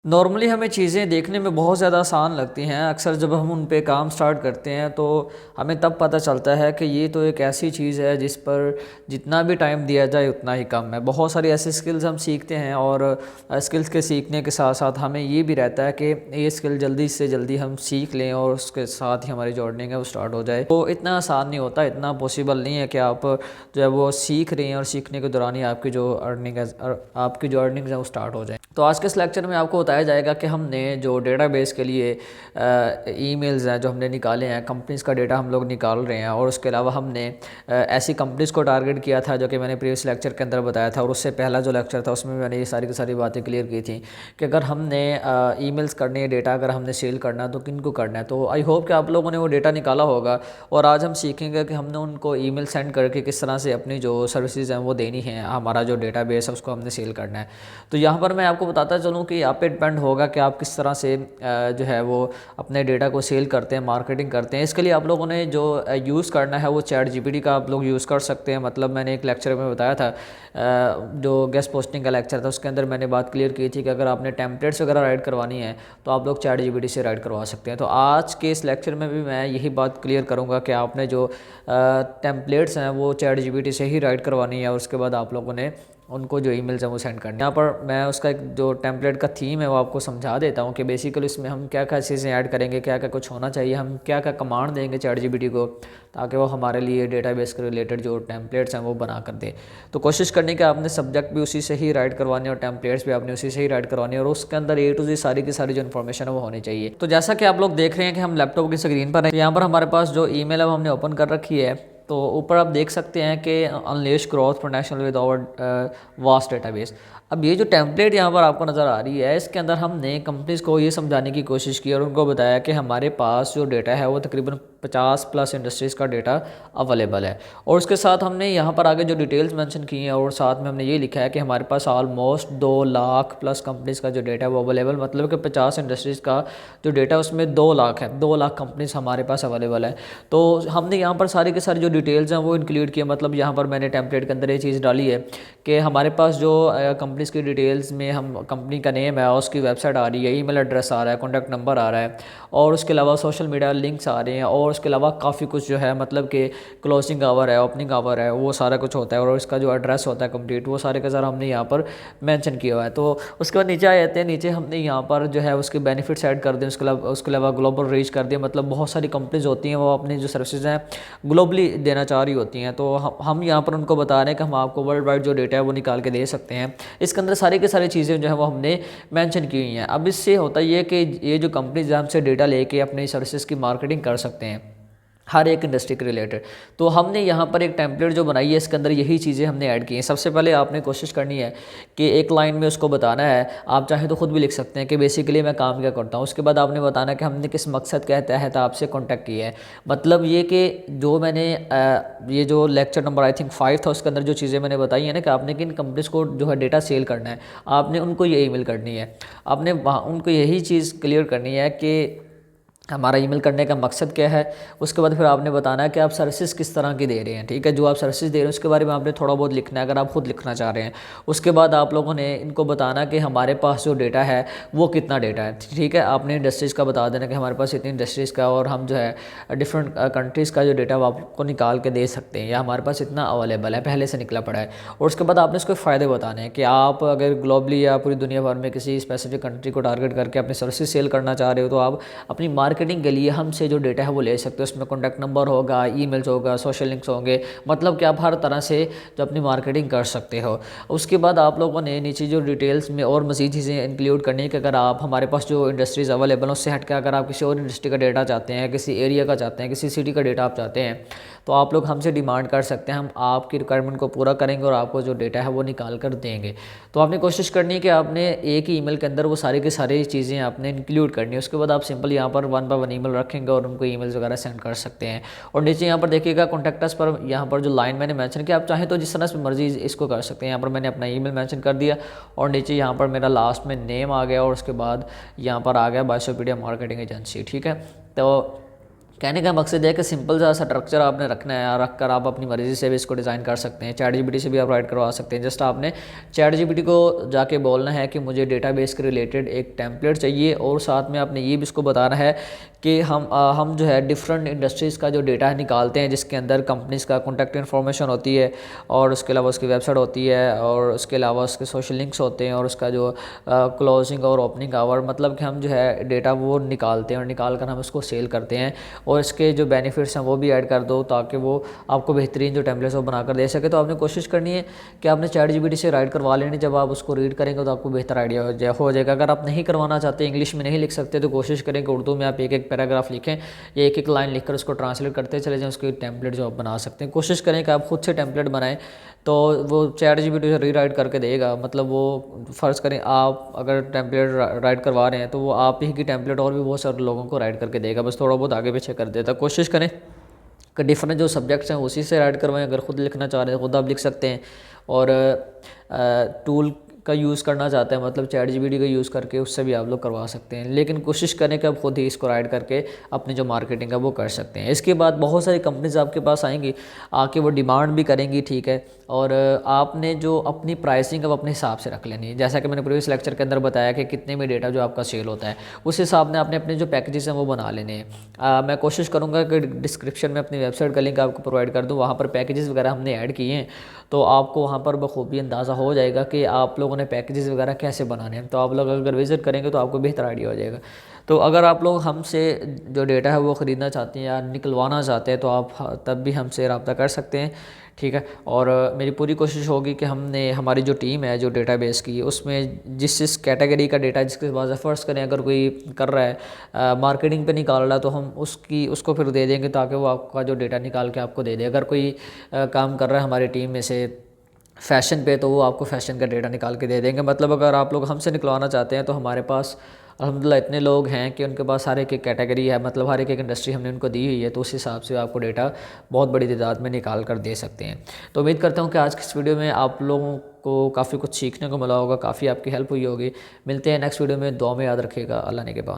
Normally हमें चीज़ें देखने में बहुत ज़्यादा आसान लगती हैं। अक्सर जब हम उन पे काम स्टार्ट करते हैं तो हमें तब पता चलता है कि ये तो एक ऐसी चीज़ है जिस पर जितना भी टाइम दिया जाए उतना ही कम है। बहुत सारी ऐसी स्किल्स हम सीखते हैं और स्किल्स के सीखने के साथ साथ हमें ये भी रहता है कि ये स्किल जल्दी से जल्दी हम सीख लें और उसके साथ ही हमारी जो अर्निंग है वो स्टार्ट हो जाए। तो इतना आसान नहीं होता, इतना पॉसिबल नहीं है कि आप जो है वो सीख रहे हैं और सीखने के दौरान ही आपकी जो अर्निंग है आपकी जो अर्निंग है वो स्टार्ट हो जाए। तो आज के इस लेक्चर में आपको बताया जाएगा कि हमने जो डेटाबेस के लिए ईमेल्स हैं जो हमने निकाले हैं, कंपनीज़ का डेटा हम लोग निकाल रहे हैं और उसके अलावा हमने ऐसी कंपनीज़ को टारगेट किया था जो कि मैंने प्रीवियस लेक्चर के अंदर बताया था और उससे पहला जो लेक्चर था उसमें मैंने ये सारी की सारी बातें क्लियर की थी कि अगर हमने ईमेल्स करने है, डेटा अगर हमने सेल करना है तो किन को करना है। तो आई होप कि आप लोगों ने वो डेटा निकाला होगा और आज हम सीखेंगे कि हमने उनको ईमेल सेंड करके किस तरह से अपनी जो सर्विसेज हैं वो देनी है, हमारा जो डेटाबेस है उसको हमने सेल करना है। तो यहाँ पर मैं आपको बताता चलूँ कि आप पे डिपेंड होगा कि आप किस तरह से जो है वो अपने डेटा को सेल करते हैं, मार्केटिंग करते हैं। इसके लिए आप लोगों ने जो यूज़ करना है वो चैट जीपीटी का आप लोग यूज़ कर सकते हैं। मतलब मैंने एक लेक्चर में बताया था, जो गेस्ट पोस्टिंग का लेक्चर था उसके अंदर मैंने बात क्लियर की थी कि अगर आपने टेम्पलेट्स वगैरह राइट करवानी है तो आप लोग चैट जीपीटी से राइट करवा सकते हैं। तो आज के इस लेक्चर में भी मैं यही बात क्लियर करूँगा कि आपने जो टेम्पलेट्स हैं वो चैट जीपीटी से ही राइट करवानी है और उसके बाद आप लोगों ने उनको जो ईमेल्स हैं वो सेंड करनी है। यहाँ पर मैं उसका एक जो टेम्पलेट का थीम है वो आपको समझा देता हूँ कि बेसिकली इसमें हम क्या क्या चीज़ें ऐड करेंगे, क्या क्या कुछ होना चाहिए, हम क्या क्या कमांड देंगे चैट जीपीटी को ताकि वो हमारे लिए डेटाबेस के रिलेटेड जो टेम्पलेट्स हैं वो बना कर दे। तो कोशिश करनी कि आपने सब्जेक्ट भी उसी से ही राइट करवाने और टेम्पलेट्स भी आपने उसी से ही राइट करवाने और उसके अंदर ए टू जी सारी की सारी जो इन्फॉर्मेशन है वो होनी चाहिए। तो जैसा कि आप लोग देख रहे हैं कि हम लैपटॉप की स्क्रीन पर हैं, यहाँ पर हमारे पास जो ईमेल है वो हमने ओपन कर रखी है। तो ऊपर आप देख सकते हैं कि unleash growth potential with our vast database. अब ये जो टेम्पलेट यहाँ पर आपको नज़र आ रही है इसके अंदर हमने कंपनीज़ को ये समझाने की कोशिश की और उनको बताया कि हमारे पास जो डेटा है वो तकरीबन 50+ इंडस्ट्रीज़ का डेटा अवेलेबल है और उसके साथ हमने यहाँ पर आगे जो डिटेल्स मेंशन की हैं और साथ में हमने ये लिखा है कि हमारे पास ऑलमोस्ट 2 लाख प्लस कंपनीज़ का जो डेटा है वो अवेलेबल, मतलब कि 50 इंडस्ट्रीज़ का जो डेटा है उसमें 2 लाख है, 2 लाख कंपनीज़ हमारे पास अवेलेबल है। तो हमने यहाँ पर सारी की सारी जो डिटेल्स हैं वो इंक्लूड किया। मतलब यहाँ पर मैंने टेम्पलेट के अंदर ये चीज़ डाली है कि हमारे पास जो कंपनीज़ की डिटेल्स में हम कंपनी का नेम है, उसकी वेबसाइट आ रही है, ईमेल एड्रेस आ रहा है, कॉन्टैक्ट नंबर आ रहा है और उसके अलावा सोशल मीडिया लिंक्स आ रहे हैं और उसके अलावा काफ़ी कुछ जो है मतलब कि क्लोजिंग आवर है, ओपनिंग आवर है, वो सारा कुछ होता है और इसका जो एड्रेस होता है कंप्लीट वो सारे का सारा हमने यहाँ पर मेंशन किया हुआ है। तो उसके बाद नीचे आ जाते हैं, नीचे हमने यहाँ पर जो है उसके बेनिफिट्स ऐड कर दिए, उसके अलावा ग्लोबल रीच कर दिया। मतलब बहुत सारी कंपनीज होती हैं वो अपनी जो सर्विसेज हैं ग्लोबली देना चाह रही होती हैं, तो हम यहाँ पर उनको बता रहे हैं कि हम आपको वर्ल्ड वाइड जो डेटा है वो निकाल के दे सकते हैं। इसके अंदर सारी की सारी चीज़ें जो है वो हमने मेंशन की हुई हैं। अब इससे होता ये कि ये जो कंपनीज हमसे डेटा लेके अपनी सर्विसेज की मार्केटिंग कर सकते हैं हर एक इंडस्ट्री के रिलेटेड। तो हमने यहाँ पर एक टेम्पलेट जो बनाई है इसके अंदर यही चीज़ें हमने ऐड की हैं। सबसे पहले आपने कोशिश करनी है कि एक लाइन में उसको बताना है, आप चाहें तो खुद भी लिख सकते हैं कि बेसिकली मैं काम क्या करता हूँ। उसके बाद आपने बताना है कि हमने किस मकसद के तहत आपसे कॉन्टैक्ट किया है। मतलब ये कि जो मैंने ये जो लेक्चर नंबर आई थिंक 5 था उसके अंदर जो चीज़ें मैंने बताई है ना कि आपने किन कंपनीज़ को जो है डेटा सेल करना है, आपने उनको ये ईमेल करनी है। आपने उनको यही चीज़ क्लियर करनी है कि हमारा ईमेल करने का मकसद क्या है। उसके बाद फिर आपने बताना है कि आप सर्विसेज किस तरह की दे रहे हैं, ठीक है। जो आप सर्विसेज दे रहे हैं उसके बारे में आपने थोड़ा बहुत लिखना है अगर आप खुद लिखना चाह रहे हैं। उसके बाद आप लोगों ने इनको बताना कि हमारे पास जो डेटा है वो कितना डेटा है, ठीक है। आपने इंडस्ट्रीज़ का बता देना कि हमारे पास इतनी इंडस्ट्रीज़ का और हम जो है डिफरेंट कंट्रीज़ का जो डेटा वो आपको निकाल के दे सकते हैं या हमारे पास इतना अवेलेबल है, पहले से निकला पड़ा है। और उसके बाद आपने इसके फ़ायदे बताने हैं कि आप अगर ग्लोबली या पूरी दुनिया भर में किसी स्पेसिफिक कंट्री को टारगेट करके अपनी सर्विसेज सेल करना चाह रहे हो तो आप अपनी मार्केटिंग के लिए हमसे जो डेटा है वो ले सकते हो। उसमें कॉन्टैक्ट नंबर होगा, ईमेल्स होगा, सोशल लिंक्स होंगे, मतलब कि आप हर तरह से जो अपनी मार्केटिंग कर सकते हो। उसके बाद आप लोगों ने नीचे जो डिटेल्स में और मज़ीद चीज़ें इंक्लूड करनी है कि अगर आप हमारे पास जो इंडस्ट्रीज़ अवेलेबल है उससे हट के अगर आप किसी और इंडस्ट्री का डेटा चाहते हैं, किसी एरिया का चाहते हैं, किसी सिटी का डेटा आप चाहते हैं तो आप लोग हमसे डिमांड कर सकते हैं। हम आपकी रिक्वायरमेंट को पूरा करेंगे और आपको जो डेटा है वो निकाल कर देंगे। तो आपने कोशिश करनी है कि आपने एक ही ईमेल के अंदर वो सारी की सारी चीज़ें आपने इंक्लूड करनी है। उसके बाद आप सिंपल यहाँ पर 1 बाय 1 ईमेल रखेंगे और उनको ईमेल्स वगैरह सेंड कर सकते हैं। और नीचे यहाँ पर देखिएगा कॉन्टैक्ट अस पर यहाँ पर जो लाइन मैंने मेंशन किया, आप चाहें तो जिस तरह से मर्जी इसको कर सकते हैं। यहाँ पर मैंने अपना ईमेल मेंशन कर दिया और नीचे यहाँ पर मेरा लास्ट में नेम आ गया और उसके बाद यहाँ पर आ गया बायोसोपीडिया मार्केटिंग एजेंसी, ठीक है। तो कहने का मकसद है कि सिंपल सा स्ट्रक्चर आपने रखना है, रख कर आप अपनी मर्ज़ी से भी इसको डिज़ाइन कर सकते हैं। चैट जीपीटी से भी आप राइट करवा सकते हैं। जस्ट आपने चैट जीपीटी को जाके बोलना है कि मुझे डेटाबेस के रिलेटेड एक टेम्पलेट चाहिए, और साथ में आपने ये भी इसको बताना है कि हम जो है डिफरेंट इंडस्ट्रीज़ का जो डेटा निकालते हैं, जिसके अंदर कंपनीज़ का कॉन्टैक्ट इन्फॉर्मेशन होती है, और उसके अलावा उसकी वेबसाइट होती है, और उसके अलावा उसके सोशल लिंक्स होते हैं, और उसका जो क्लोजिंग और ओपनिंग आवर, मतलब कि हम जो है डेटा वो निकालते हैं और निकाल कर हम उसको सेल करते हैं। और इसके जो बेनिफिट्स हैं वो भी ऐड कर दो, ताकि वो आपको बेहतरीन जो टेम्पलेट्स वो बनाकर दे सके। तो आपने कोशिश करनी है कि आपने चैट जीपीटी से राइट करवा लेनी। जब आप उसको रीड करेंगे तो आपको बेहतर आइडिया हो जाएगा। अगर आप नहीं करवाना चाहते, इंग्लिश में नहीं लिख सकते, तो कोशिश करें कि उर्दू में आप एक एक पैराग्राफ लिखें, या एक एक लाइन लिखकर उसको ट्रांसलेट करते चले जाएं, उसके टेम्पलेट जो आप बना सकते हैं। कोशिश करें कि आप खुद से टेम्पलेट बनाएं, तो वो चैट जीपीटी से रीराइट करके देगा। मतलब वो फ़र्ज़ करें आप अगर टेम्पलेट राइट करवा रहे हैं, तो वो आप ही की टेम्पलेट और भी बहुत सारे लोगों को राइट करके देगा, बस थोड़ा बहुत आगे पीछे कर देता। कोशिश करें कि डिफरेंट जो सब्जेक्ट्स हैं उसी से राइट करवाएं। अगर ख़ुद लिखना चाह रहे हैं ख़ुद आप लिख सकते हैं, और टूल का यूज़ करना चाहते हैं, मतलब चैट जीपीटी का यूज़ करके उससे भी आप लोग करवा सकते हैं। लेकिन कोशिश करें कि आप खुद ही इसको राइट करके अपनी जो मार्केटिंग है वो कर सकते हैं। इसके बाद बहुत सारी कंपनीज आपके पास आएंगी, आके वो डिमांड भी करेंगी, ठीक है। और आपने जो अपनी प्राइसिंग अब अपने हिसाब से रख लेनी है। जैसा कि मैंने प्रीवियस लेक्चर के अंदर बताया कि कितने में डेटा जो आपका सेल होता है, उस हिसाब में आपने अपने जो पैकेजेस हैं वो बना लेने हैं। मैं कोशिश करूँगा कि डिस्क्रिप्शन में अपनी वेबसाइट का लिंक आपको प्रोवाइड कर दूँ, वहाँ पर पैकेजेस वगैरह हमने ऐड किए हैं, तो आपको वहाँ पर बखूबी अंदाज़ा हो जाएगा कि आप लोगों ने पैकेजेस वगैरह कैसे बनाने हैं। तो आप लोग अगर विज़िट करेंगे तो आपको बेहतर आइडिया हो जाएगा। तो अगर आप लोग हमसे जो डेटा है वो ख़रीदना चाहते हैं या निकलवाना चाहते हैं, तो आप तब भी हमसे रब्ता कर सकते हैं, ठीक है। और मेरी पूरी कोशिश होगी कि हमने हमारी जो टीम है जो डेटाबेस की, उसमें जिस कैटेगरी का डेटा जिसके पास फ़र्ज़ करें अगर कोई कर रहा है मार्केटिंग पे निकाल रहा है, तो हम उसको फिर दे देंगे, ताकि वो आपका जो डेटा निकाल के आपको दे दे। अगर कोई काम कर रहा है हमारी टीम में से फ़ैशन पे, तो वो आपको फ़ैशन का डेटा निकाल के दे देंगे। मतलब अगर आप लोग हमसे निकलवाना चाहते हैं, तो हमारे पास अल्हम्दुलिल्लाह इतने लोग हैं कि उनके पास हर एक कैटेगरी है, मतलब हर एक इंडस्ट्री हमने उनको दी हुई है, तो उस हिसाब से आपको डेटा बहुत बड़ी तादाद में निकाल कर दे सकते हैं। तो उम्मीद करता हूँ कि आज की इस वीडियो में आप लोगों को काफ़ी कुछ सीखने को मिला होगा, काफ़ी आपकी हेल्प हुई होगी। मिलते हैं नेक्स्ट वीडियो में, दुआ में याद रखिएगा। अल्लाह ने के बाद।